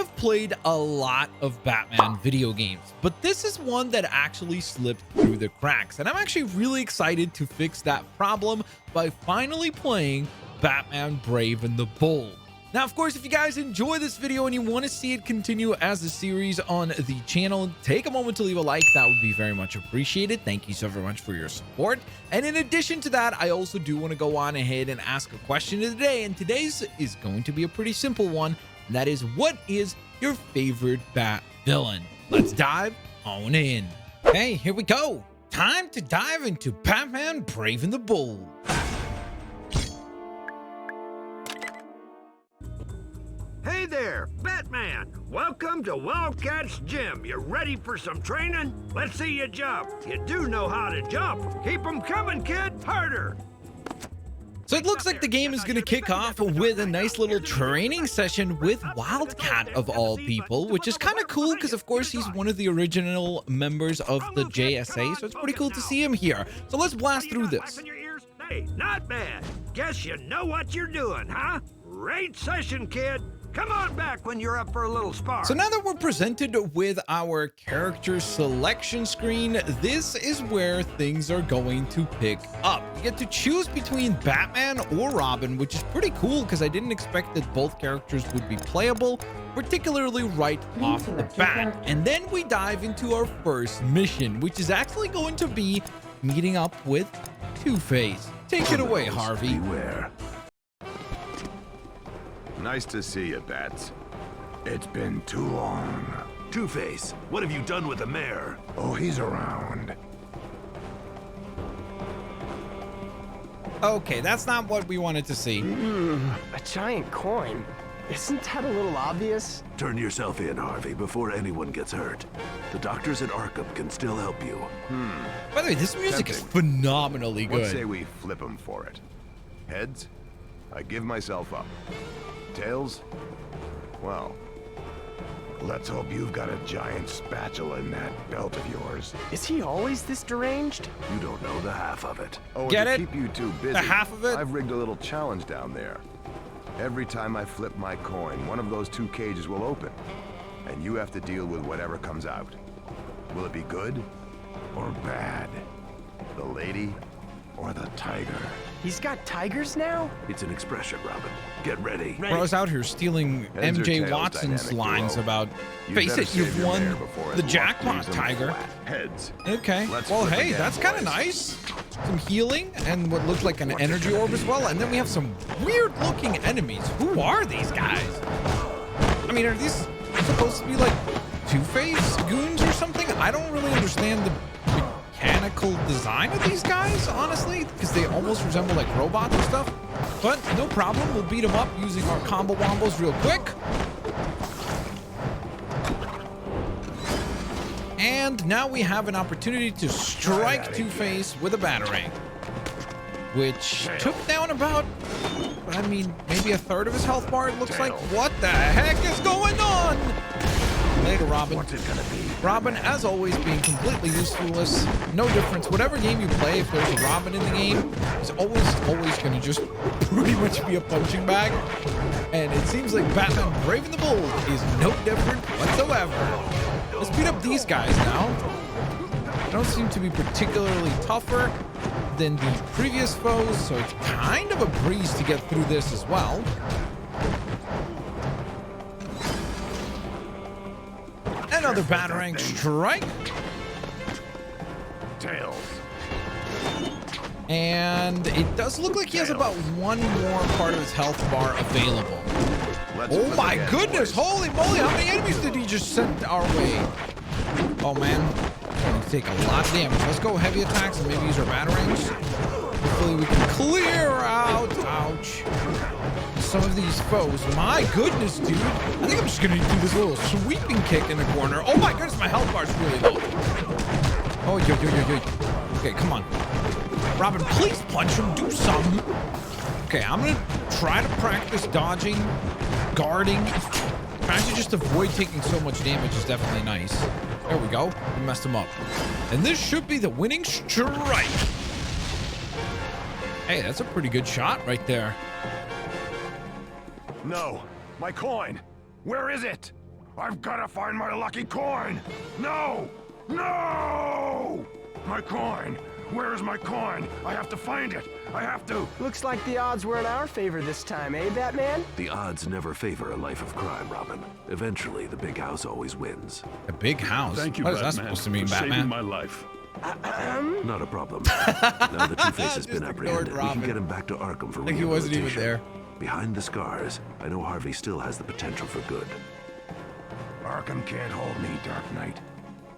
have played a lot of Batman video games, but this is one that actually slipped through the cracks, and I'm actually really excited to fix that problem by finally playing Batman Brave and the Bold. Now, of course, if you guys enjoy this video and you want to see it continue as a series on the channel, take a moment to leave a like. That would be very much appreciated. Thank you so very much for your support. And in addition to that, I also do want to go on ahead and ask a question of the day. And today's is going to be a pretty simple one. And that is, what is your favorite Bat villain? Let's dive on in. Hey, here we go. Time to dive into Batman Brave and the Bold. Hey there, Batman! Welcome to Wildcat's Gym. You ready for some training? Let's see you jump. You do know how to jump. Keep 'em coming, kid. Harder. So it looks like the game is going to kick off with a nice little training session with Wildcat of all people, which is kind of cool because, of course, he's one of the original members of the JSA, so it's pretty cool to see him here. So let's blast through this. Hey, not bad. Guess you know what you're doing, huh? Great session, kid. Come on back when you're up for a little spar. So now that we're presented with our character selection screen, this is where things are going to pick up. You get to choose between Batman or Robin, which is pretty cool because I didn't expect that both characters would be playable, particularly right off the bat. And then we dive into our first mission, which is actually going to be meeting up with Two-Face. Take it away, Harvey. Beware. Nice to see you, Bats. It's been too long. Two-Face, what have you done with the mayor? Oh, he's around. Okay, that's not what we wanted to see. A giant coin? Isn't that a little obvious? Turn yourself in, Harvey, before anyone gets hurt. The doctors at Arkham can still help you. By the way, this music is phenomenally What say good. we flip him for it? Heads? I give myself up. Tails? Well, let's hope you've got a giant spatula in that belt of yours. Is he always this deranged? You don't know the half of it. Oh, Get to it? keep you too busy, The half of it? I've rigged a little challenge down there. Every time I flip my coin, one of those two cages will open, and you have to deal with whatever comes out. Will it be good or bad? The lady or the tiger? He's got tigers now? It's an expression, Robin. Get ready. Bro's out here stealing Heads or MJ tails Watson's dynamic lines duo? about, You face better it, save you've your won mare before the it jackpot, leaves 'em Tiger. flat. Heads. Okay, Let's well, flip hey, again, that's kind of boys. nice. Some healing and what looks like an energy orb as well. And then we have some weird looking enemies. Who are these guys? I mean, are these supposed to be like Two-Face goons or something? I don't really understand the mechanical design of these guys, honestly, because they almost resemble like robots and stuff. But no problem, we'll beat them up using our combo wombos real quick. And now we have an opportunity to strike Two-Face with a batarang, which took down about, I mean, maybe a third of his health bar, it looks like. What the heck is going on? Later, Robin. What's it gonna be? Robin, as always, being completely useless. No difference. Whatever game you play, if there's a Robin in the game, it's always going to just pretty much be a punching bag. And it seems like Batman Brave and the Bold is no different whatsoever. Let's beat up these guys now. They don't seem to be particularly tougher than the previous foes, so it's kind of a breeze to get through this as well. Another batarang strike. Tails. And it does look like he has about one more part of his health bar available. Let's Oh flip my again, goodness, boys. holy moly, how many enemies did he just send our way? Oh man, it's going to take a lot of damage. Let's go heavy attacks and maybe use our batarangs. Hopefully we can clear out, ouch, some of these foes. My goodness, dude. I think I'm just going to do this little sweeping kick in the corner. Oh my goodness, my health bar's really low. Oh, yo. Okay, come on. Robin, please punch him, do something. Okay, I'm going to try to practice dodging, guarding. Trying to just avoid taking so much damage is definitely nice. There we go. We messed him up. And this should be the winning strike. Hey, that's a pretty good shot right there. No, my coin. Where is it? I've got to find my lucky coin! No! No! My coin! Where is my coin? I have to find it! I have to... Looks like the odds were in our favor this time, eh, Batman? The odds never favor a life of crime, Robin. Eventually, the big house always wins. A big house? Thank you, What is that Batman, supposed to mean, for saving Batman? my life. Not a problem. Now the Two-Face has been Just apprehended. ignored We can Robin. get him back to Arkham for Like he wasn't even rehabilitation. there. Behind the scars, I know Harvey still has the potential for good. Arkham can't hold me, Dark Knight.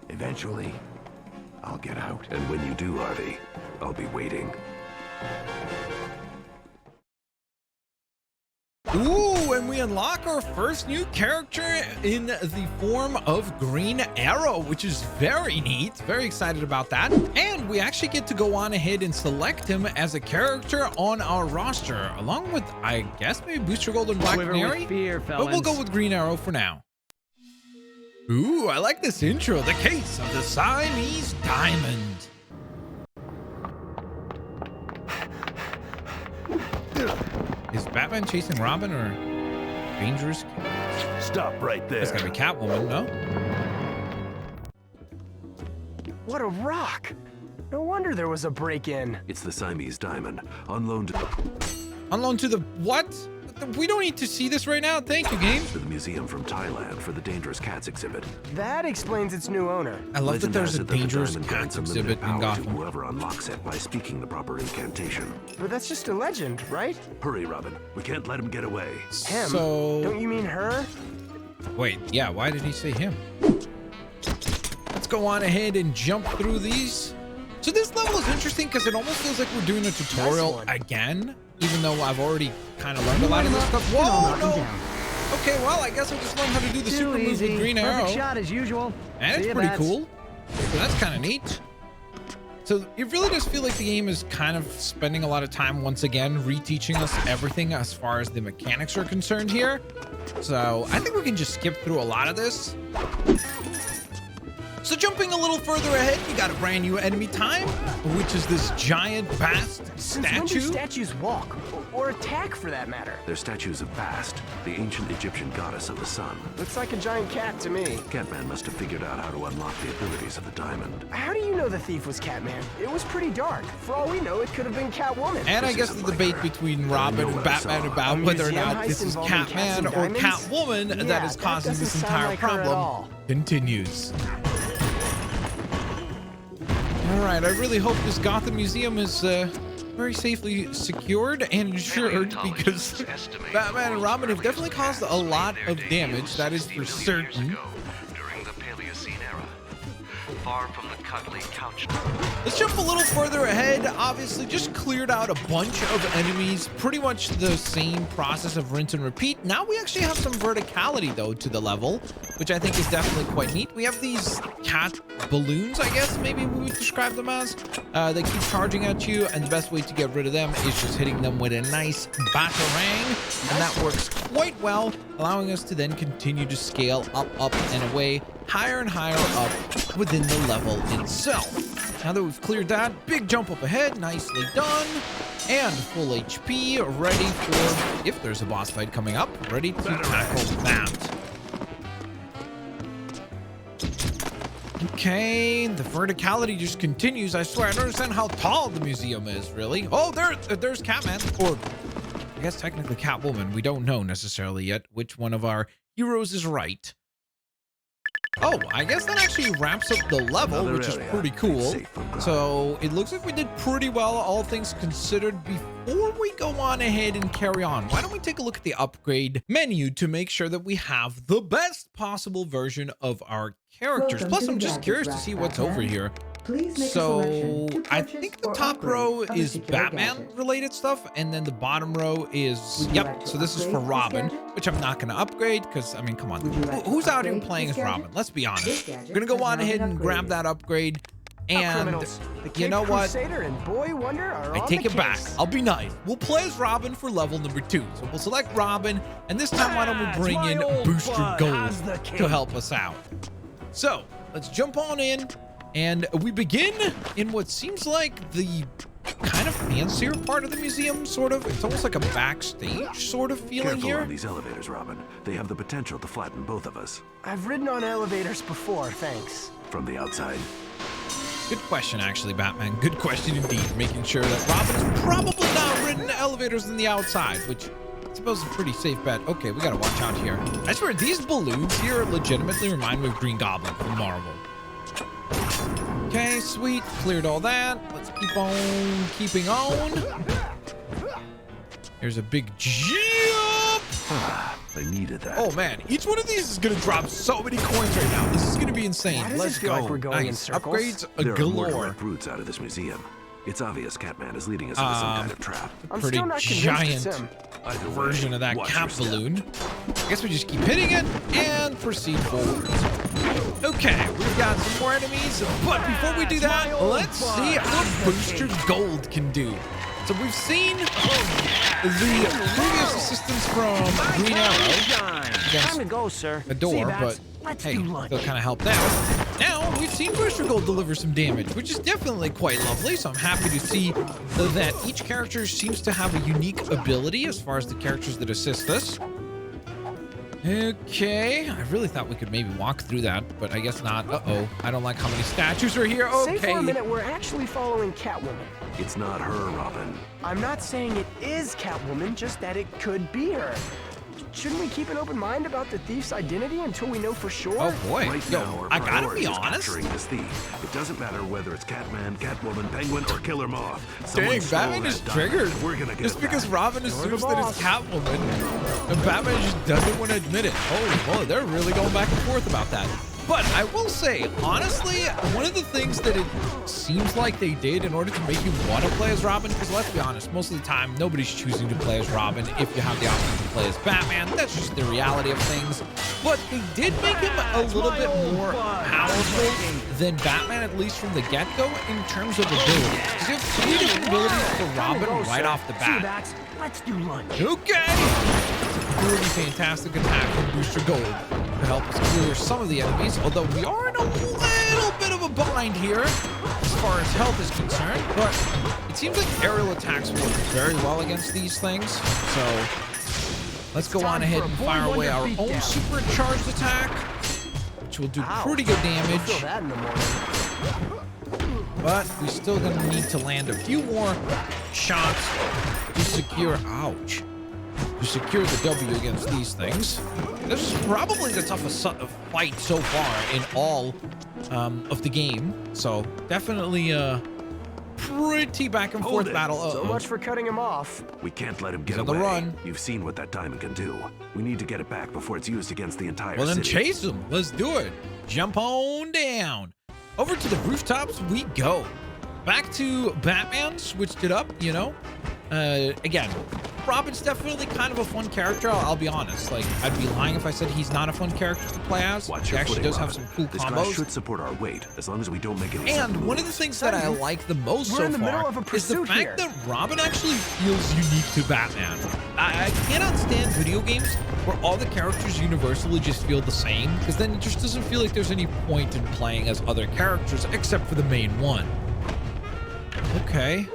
Eventually, I'll get out. And when you do, Harvey, I'll be waiting. Ooh, and we unlock our first new character in the form of Green Arrow, which is very neat. Very excited about that. And we actually get to go on ahead and select him as a character on our roster, along with, I guess, maybe Booster Gold and Black Quiver Canary. with fear, But we'll go with Green Arrow for now. Ooh, I like this intro. The case of the Siamese Diamond. Is Batman chasing Robin or dangerous? Stop right there. That's gotta be Catwoman, no? What a rock! No wonder there was a break-in. It's the Siamese Diamond, on loan to On loan to the what? We don't need to see this right now. Thank you, game. the museum from Thailand for the Dangerous Cats exhibit. That explains its new owner. I love that Legend there's has a it that the dangerous diamond cats grants unlimited exhibit in power to Gotham. whoever unlocks it by speaking the proper incantation. But that's just a legend, right? Hurry, Robin. We can't let him get away. Him? So Don't you mean her? wait, yeah. Why did he say him? Let's go on ahead and jump through these. So this level is interesting because it almost feels like we're doing a tutorial one. again, even though I've already kind of learned a lot of this stuff. Whoa, no. Okay, well, I guess I'll just learn how to do the super moves with Green Arrow. Perfect shot as usual. And it's pretty cool. So that's kind of neat. So it really does feel like the game is kind of spending a lot of time once again reteaching us everything as far as the mechanics are concerned here. So I think we can just skip through a lot of this. So jumping a little further ahead, we got a brand new enemy time, which is this giant Bast Since when do statue. statues walk? Or attack, for that matter? They're statues of Bast, the ancient Egyptian goddess of the sun. Looks like a giant cat to me. Catman must have figured out how to unlock the abilities of the diamond. How do you know the thief was Catman? It was pretty dark. For all we know, it could have been Catwoman. And I This guess isn't the like debate her. between I Robin know and what I Batman saw. about A whether or museum not heist this is involving cats Catman and or diamonds? Catwoman that Yeah, is that causing this doesn't sound entire like her at problem all. continues. All right, I really hope this Gotham Museum is very safely secured and insured because Batman and Robin have definitely caused a lot of damage, that is for certain. During the Paleocene era, far from the cuddly couch. Let's jump a little further ahead. Obviously, just cleared out a bunch of enemies. Pretty much the same process of rinse and repeat. Now we actually have some verticality, though, to the level, which I think is definitely quite neat. We have these cat balloons, I guess, maybe we would describe them as. They keep charging at you, and the best way to get rid of them is just hitting them with a nice batarang, and that works quite well, allowing us to then continue to scale up, and away, higher and higher up within the level itself. Now that we've cleared that, big jump up ahead, nicely done. And full HP, ready for, if there's a boss fight coming up, ready to tackle that. Okay, the verticality just continues. I swear, I don't understand how tall the museum is, really. Oh, there's Catman, or I guess technically Catwoman. We don't know necessarily yet which one of our heroes is right. Oh, I guess that actually wraps up the level, Another which is area. pretty cool. Safe from crime. So it looks like we did pretty well, all things considered. Before we go on ahead and carry on, why don't we take a look at the upgrade menu to make sure that we have the best possible version of our characters. Welcome Plus, to I'm the just gadget curious to rack, see what's Batman. over here. Please make a So selection to I purchase think the or top upgrade row a is particular Batman gadget. related stuff, and then the bottom row is, Would you yep, like to so this is for upgrade this Robin, gadget? which I'm not going to upgrade because, I mean, come on. Would you like to Who's out here upgrade playing as this Robin? gadget? Let's be This honest. gadget We're going to go has on now ahead been and grab upgraded. that upgrade. Up, And criminals. The you Cape know what? Crusader and Boy Wonder are I on take the it back. case. I'll be nice. We'll play as Robin for level number 2. So we'll select Robin, and this time why don't we bring my in old Booster bud Gold has the to cape. help us out. So let's jump on in, and we begin in what seems like the kind of fancier part of the museum, sort of. It's almost like a backstage sort of feeling Careful here. on these elevators, Robin. They have the potential to flatten both of us. I've ridden on elevators before, thanks. From the outside. Good question, actually, Batman. Good question indeed. Making sure that Robin is probably not ridden elevators on the outside, which I suppose is a pretty safe bet. Okay, we gotta watch out here. I swear, these balloons here legitimately remind me of Green Goblin from Marvel. Okay, sweet. Cleared all that. Let's keep on keeping on. Here's a big jump. I needed that. Oh man, each one of these is gonna drop so many coins right now. This is gonna be insane. Why does it Let's feel go. like we're going in Nice. circles? Upgrades There are more galore. direct routes out of this museum. It's obvious Catman is leading us into some kind of trap. I'm Pretty still not giant convinced it's him. Either way, version of that watch cap your step. balloon. I guess we just keep hitting it and proceed forward. Okay, we've got some more enemies, but before we do that, let's see what Booster Gold can do. So we've seen the previous assistance from Green Arrow Time to go, sir. a door, but Let's hey, do lunch. still kind of helped out. Now we've seen Booster Gold deliver some damage, which is definitely quite lovely. So I'm happy to see that each character seems to have a unique ability as far as the characters that assist us. Okay, I really thought we could maybe walk through that, but I guess not. Uh-oh, I don't like how many statues are here. Say for a Okay. minute, we're actually following Catwoman. It's not her, Robin. I'm not saying it is Catwoman, just that it could be her. Shouldn't we keep an open mind about the thief's identity until we know for sure? Oh boy, Right yo, now, our I gotta priority be is honest. capturing this thief. It doesn't matter whether it's Catman, Catwoman, Penguin, or Killer Moth. Someone Dang, stole Batman that is diamond. triggered. We're gonna get Just it because back. Robin assumes that it's Catwoman, and Batman just doesn't want to admit it. Holy moly, they're really going back and forth about that. But I will say, honestly, one of the things that it seems like they did in order to make you want to play as Robin, because let's be honest, most of the time, nobody's choosing to play as Robin if you have the option to play as Batman. That's just the reality of things. But they did make him a little bit more powerful than Batman, at least from the get-go, in terms of abilities. Because you have three different abilities for Robin right off the bat. Let's do lunch. Okay! Really fantastic attack from Booster Gold to help us clear some of the enemies, although we are in a little bit of a bind here as far as health is concerned, but it seems like aerial attacks work very well against these things, so let's go on ahead and fire away our own supercharged attack, which will do pretty good Feel damage, that in the morning. but we're still gonna need to land a few more shots to secure, ouch, to secure the W against these things. This is probably the toughest fight so far in all of the game. So definitely a pretty back and forth battle. So much for cutting him off. We can't let him get on the away. run. You've seen what that diamond can do. We need to get it back before it's used against the entire Well, then city. chase him. Let's do it. Jump on down. Over to the rooftops we go. Back to Batman. Switched it up, you know. Again, Robin's definitely kind of a fun character. I'll be honest. Like, I'd be lying if I said he's not a fun character to play as. Watch He your actually footing, does have Robin. some cool This class combos. should support our weight as long as we don't make any And sudden one of the moves. things that I like the most We're so in the middle far of a is the pursuit fact here. that Robin actually feels unique to Batman. I cannot stand video games where all the characters universally just feel the same, because then it just doesn't feel like there's any point in playing as other characters except for the main one. Okay.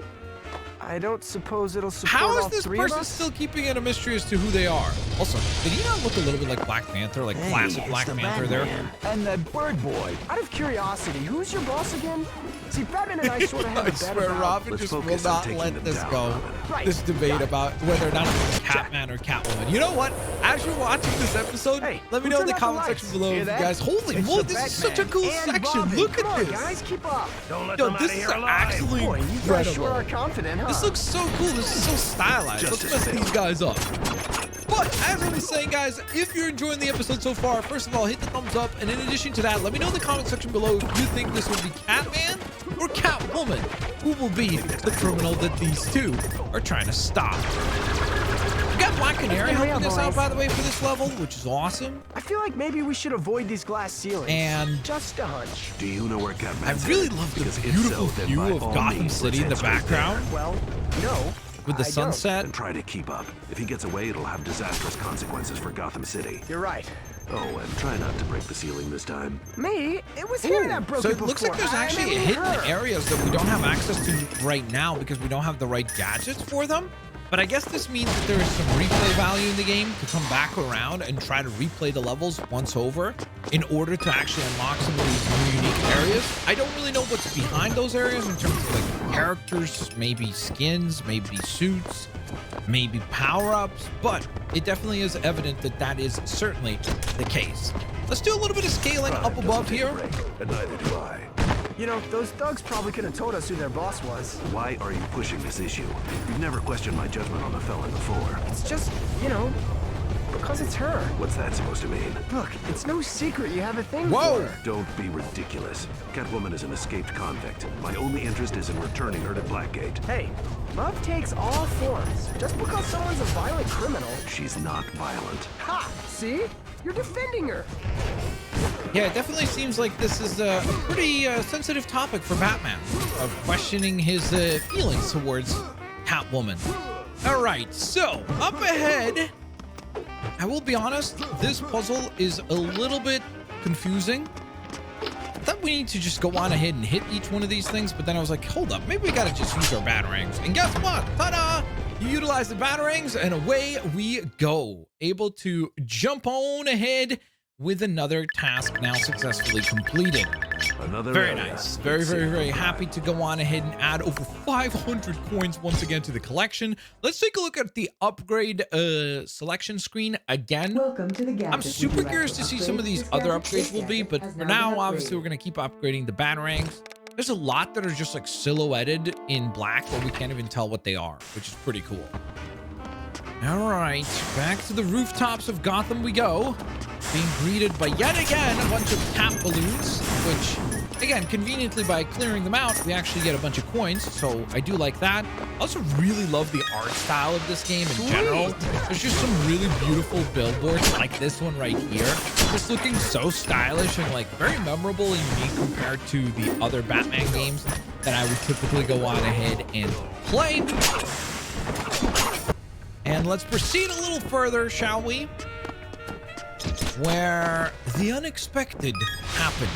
I don't suppose it'll support How is all this three of person us? still keeping it a mystery as to who they are? Also, did he not look a little bit like Black Panther, like classic Black Panther there? And that bird boy. Out of curiosity, who's your boss again? See, Batman and I sort of have I a bet swear, about... Robin Let's just will focus on not taking let them this down, go. Robin. Right. This debate Got it. about whether or not it's Catman or Catwoman. You know what? As you're watching this episode, Hey, let me who know in the turned off the comment lights? section below, Hear you that? guys. Holy It's moly, the this is such a Batman cool and section. Robin. Look Come at on, this. guys, keep up. Don't let Yo, them out this of is here alive. actually Boy, you guys incredible. sure are confident, huh? This looks so cool. This is so stylized. Let's Justice mess failed. these guys up. But as I was saying, guys, if you're enjoying the episode so far, first of all, hit the thumbs up. And in addition to that, let me know in the comment section below if you think this will be Catman or Catwoman. Who will be the criminal that these two are trying to stop? We got Black Canary Hurry helping up, us out, boys. by the way, for this level, which is awesome. I feel like maybe we should avoid these glass ceilings. And just a hunch. Do you know where I Catman's really headed? love the Because if beautiful so, then view by of all Gotham means, City in the let's head straight there. background Well, no. with the I don't. sunset. And try to keep up. If he gets away, it'll have disastrous consequences for Gotham City. You're right. Oh, and try not to break the ceiling this time. Me? It was here that broke So it it looks before. like there's I actually mean, hidden her. areas that we don't have access to right now because we don't have the right gadgets for them. But I guess this means that there is some replay value in the game to come back around and try to replay the levels once over in order to actually unlock some of these new unique areas. I don't really know what's behind those areas in terms of like characters, maybe skins, maybe suits, maybe power-ups, but it definitely is evident that that is certainly the case. Let's do a little bit of scaling up above here. And neither do I. You know, those thugs probably could have told us who their boss was. Why are you pushing this issue? You've never questioned my judgment on a felon before. It's just, you know, because it's her. What's that supposed to mean? Look, it's no secret you have a thing Whoa. for her. Don't be ridiculous. Catwoman is an escaped convict. My only interest is in returning her to Blackgate. Hey, love takes all forms. Just because someone's a violent criminal. She's not violent. Ha! See? You're defending her. Yeah, it definitely seems like this is a pretty sensitive topic for Batman, of questioning his feelings towards Catwoman. All right, so up ahead, I will be honest, this puzzle is a little bit confusing. I thought we need to just go on ahead and hit each one of these things, but then I was like, hold up, maybe we gotta just use our batarangs. And guess what? Ta-da! You utilize the batarangs and away we go. Able to jump on ahead with another task now successfully completed. Another Very area. nice. Very, very, very happy to go on ahead and add over 500 coins once again to the collection. Let's take a look at the upgrade selection screen again. Welcome to the gadget. I'm super curious to see some of these other upgrades will be, but for now, obviously, we're going to keep upgrading the batarangs. There's a lot that are just like silhouetted in black where we can't even tell what they are, which is pretty cool. All right, back to the rooftops of Gotham we go. Being greeted by yet again a bunch of cap balloons, which, again, conveniently by clearing them out, we actually get a bunch of coins, so I do like that. I also really love the art style of this game in general. There's just some really beautiful billboards like this one right here. Just looking so stylish and like very memorable and unique compared to the other Batman games that I would typically go on ahead and play. And let's proceed a little further, shall we? Where the unexpected happened.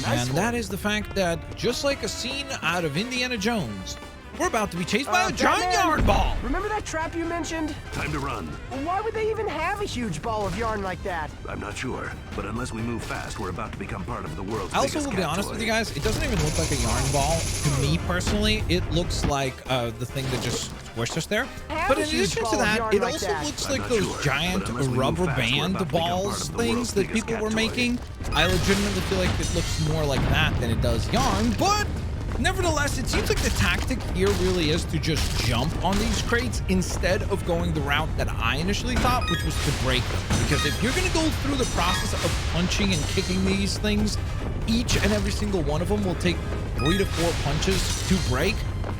And that is the fact that just like a scene out of Indiana Jones, we're about to be chased by a giant yarn ball. Remember that trap you mentioned? Time to run. Well, why would they even have a huge ball of yarn like that? I'm not sure, but unless we move fast, we're about to become part of the world's I also biggest will be cat honest toy. with you guys, it doesn't even look like a yarn ball. To me personally, it looks like the thing that just squished us there. But in addition to that, it also looks like those giant rubber band balls things that people were making. I legitimately feel like it looks more like that than it does yarn, but nevertheless, it seems like the tactic here really is to just jump on these crates instead of going the route that I initially thought, which was to break them. Because if you're going to go through the process of punching and kicking these things, each and every single one of them will take 3 to 4 punches to break.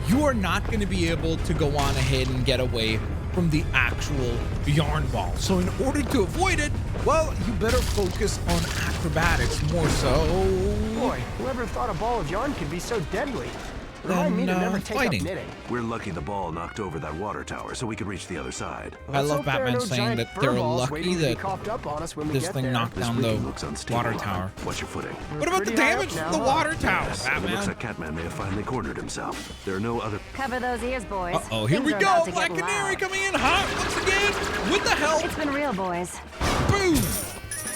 You are not going to be able to go on ahead and get away from the actual yarn ball. So in order to avoid it, well, you better focus on acrobatics more so. Boy, whoever thought a ball of yarn could be so deadly? Remind me to never take fighting. up knitting. We're lucky the ball knocked over that water tower so we could reach the other side. I love Batman saying that they're lucky that this thing knocked This down rigging the looks unstable. water tower. What's your footing? What about the damage to the water tower, Yes, and it looks Batman? like Catman may have finally cornered himself. There are no other... Cover those ears, boys. Uh-oh, here Things we are go. about to Black get Canary loud. coming in hot once again with the help. It's been real, boys. Boom.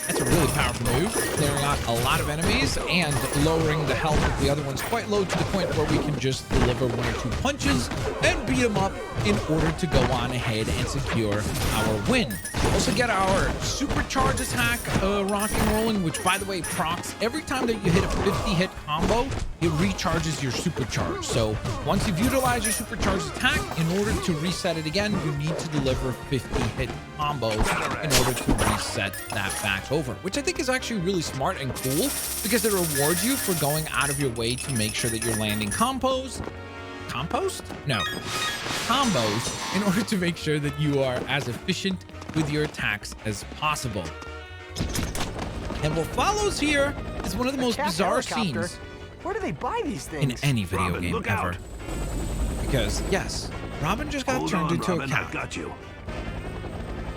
That's a really powerful move, clearing out a lot of enemies and lowering the health of the other ones quite low to the point where we can just deliver 1 or 2 punches and beat them up in order to go on ahead and secure our win. Also get our supercharge attack rocking rolling, which by the way procs every time that you hit a 50-hit combo, it recharges your supercharge. So once you've utilized your supercharge attack, in order to reset it again, you need to deliver 50-hit combo in order to reset that back over, which I think is actually really smart and cool because it rewards you for going out of your way to make sure that you're landing combos in order to make sure that you are as efficient with your attacks as possible. And what follows here is one of the most bizarre scenes Where do they buy these things? in any video Robin, game look ever. out. Because yes, Robin just got Hold turned on, into Robin, a I've cat. got you.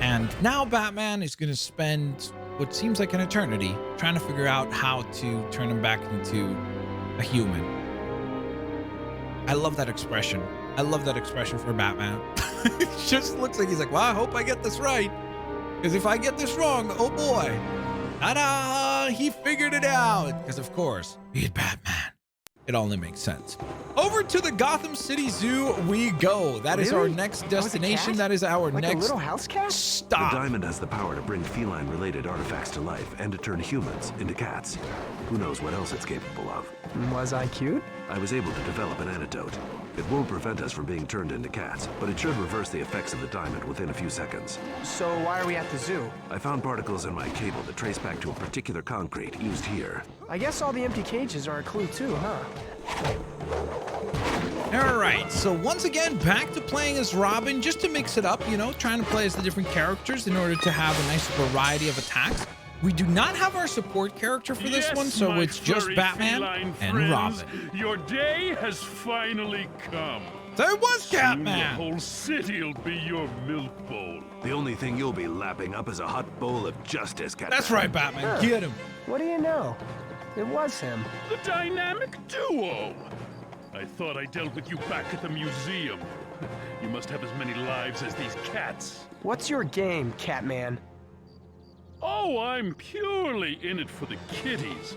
And now Batman is going to spend what seems like an eternity trying to figure out how to turn him back into a human. I love that expression. I love that expression for Batman. It just looks like he's like, well, I hope I get this right. Because if I get this wrong, oh boy. Ta-da! He figured it out. Because of course, he's Batman. It only makes sense. Over to the Gotham City Zoo we go. That is our next destination. That is our like next a little house cat? stop. The diamond has the power to bring feline-related artifacts to life and to turn humans into cats. Who knows what else it's capable of? Was I cute? I was able to develop an antidote. It won't prevent us from being turned into cats, but it should reverse the effects of the diamond within a few seconds. So why are we at the zoo? I found particles in my cable that trace back to a particular concrete used here. I guess all the empty cages are a clue too, huh? All right, so once again, back to playing as Robin, just to mix it up, you know, trying to play as the different characters in order to have a nice variety of attacks. We do not have our support character for this one, so it's just Batman and Robin. Your day has finally come. So it was Soon Catman. the whole city'll be your milk bowl. The only thing you'll be lapping up is a hot bowl of justice, Cat. That's right, Batman. Get him. What do you know? It was him. The dynamic duo. I thought I dealt with you back at the museum. You must have as many lives as these cats. What's your game, Catman? Oh, I'm purely in it for the kitties.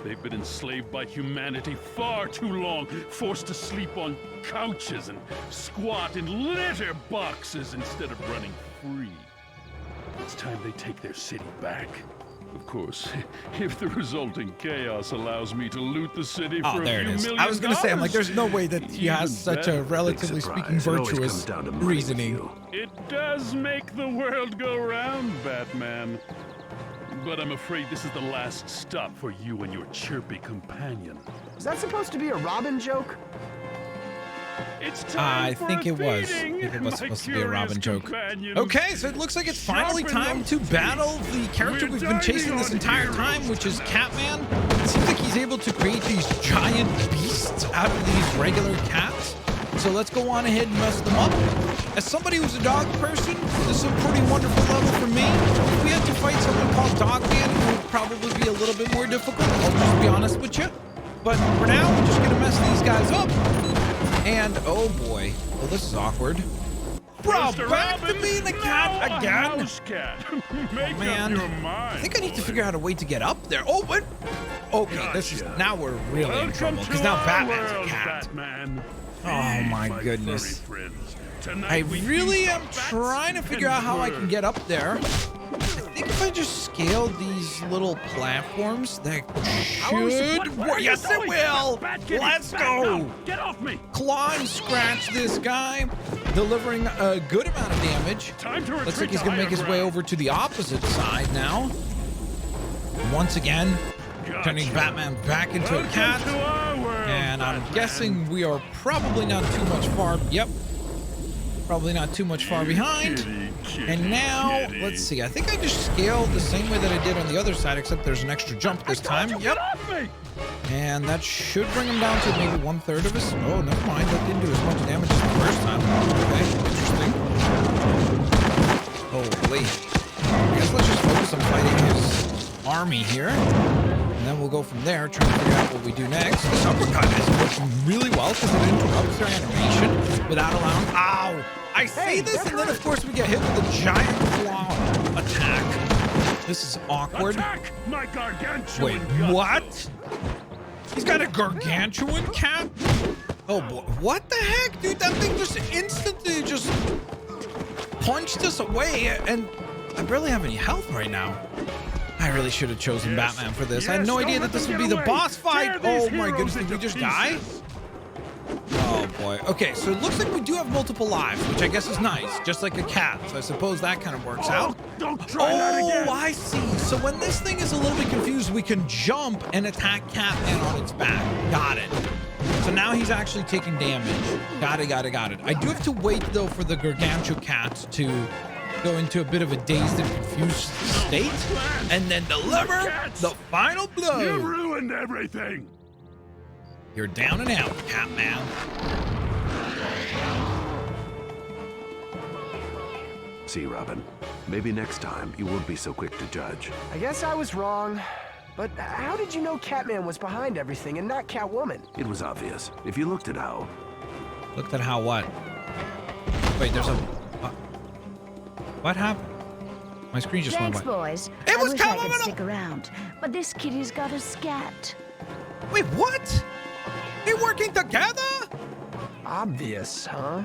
They've been enslaved by humanity far too long, forced to sleep on couches and squat in litter boxes instead of running free. It's time they take their city back. Of course, if the resulting chaos allows me to loot the city for Oh, a there few it is. million I was going to say, I'm like, dollars, there's no way that he has such a relatively Big speaking surprise. It always virtuous comes down to money with reasoning. you. It does make the world go round, Batman. But I'm afraid this is the last stop for you and your chirpy companion. Is that supposed to be a Robin joke? It's time I for think a it was. I feeding, think it was my supposed to be a Robin curious joke. companion. Okay, so it looks like it's finally Sharpen time those to teeth. battle the character We're we've been chasing dining this on entire heroes time, which is tonight. Catman. It seems like he's able to create these giant beasts out of these regular cats. So let's go on ahead and mess them up. As somebody who's a dog person, this is a pretty wonderful level for me. If we had to fight someone called Dogman, it would probably be a little bit more difficult. I'll just be honest with you. But for now, we're just gonna mess these guys up. And oh boy, well this is awkward. Bro, Mr. back to Robin, being a now cat a again. house cat. Make Man, up your mind. I think I need to figure out a way to get up there. Oh, what? Okay, this is now we're really in Welcome trouble because to now our Batman's world, a cat. Batman. Oh Feed my furry goodness. friends. Tonight I we really feast am on bats trying to figure out how I can and get up there. I think if I just scale these little platforms, that should work. Yes, it will. Let's go. Get off me. Claw and scratch this guy, delivering a good amount of damage. Time to Looks like retreat he's to gonna make higher his way ground. over to the opposite side now. Once again, turning Gotcha. Batman back into a Welcome cat. to our world, And I'm Batman. guessing we are probably not too much far. Yep. Probably not too much far behind. Kitty, And now, kitty. let's see. I think I just scaled the same way that I did on the other side, except there's an extra jump this time. Get Yep. off me. And that should bring him down to maybe 1/3 of his. Oh, never mind. That didn't do as much damage as the first time. Okay, interesting. Holy. I guess let's just focus on fighting his army here. And then we'll go from there, trying to figure out what we do next. This uppercut is working really well because it interrupts their animation without allowing. Ow! I see this, and then of course we get hit with a giant claw attack. This is awkward. Attack my gargantuan Wait, guts. what? He's got a gargantuan cat? Oh boy, what the heck, dude? That thing just instantly just punched us away, and I barely have any health right now. I really should have chosen Batman for this. I had no Yes, idea don't that this let would be them the get away. boss fight. Tear these Oh my heroes goodness, did we into just die? pieces. Oh boy. Okay, so it looks like we do have multiple lives, which I guess is nice, just like a cat. So I suppose that kind of works out. Don't try that again. Oh, I see. So when this thing is a little bit confused, we can jump and attack Catman on its back. Got it. So now he's actually taking damage. Got it. I do have to wait, though, for the Gargantuan cat to go into a bit of a dazed and confused state and then deliver the final You blow. ruined everything. You're down and out, Catman. See, Robin, maybe next time you won't be so quick to judge. I guess I was wrong. But how did you know Catman was behind everything and not Catwoman? It was obvious. If you looked at how... Looked at how what? Wait, there's a... What happened? My screen just Thanks, went white. boys. It I was wish I could Catwoman! stick around, but this kitty's got a scat. Wait, what? They working together? Obvious, huh?